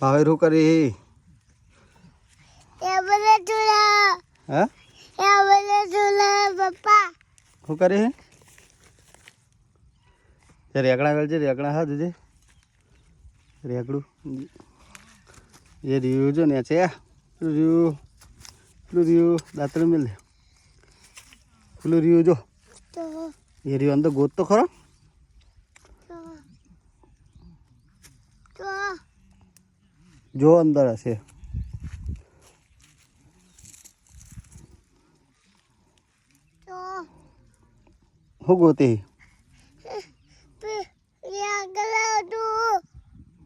ભાવે શું કરી હા શું કરી રેકડા ગળ છે રેકડા હા દીધે રેકડું એ રહ્યું જો ને છે રહ્યું પેલું રહ્યું દાંતણ મિલ પેલું રહ્યું જો એ રહ્યું અંદર ગોત તો ખરો જો અંદર હશે શું ગોતી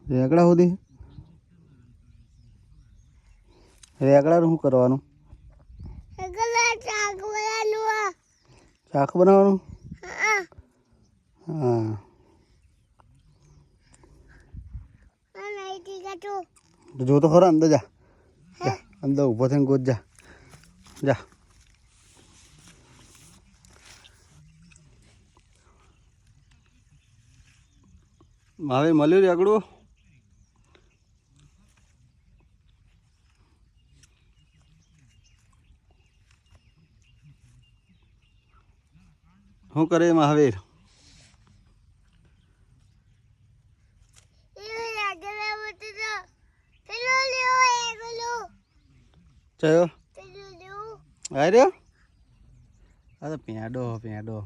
રેકડા સુધી રેકડાનું શું કરવાનું શાક બનાવવાનું હા જો તો ખરો અંદર જા અંદર ઊભો થઈને ગોત જા જા મારે મળ્યું રેકડું શું કરે મહાવીર ચયો આ રહ્યો આ તો પેડો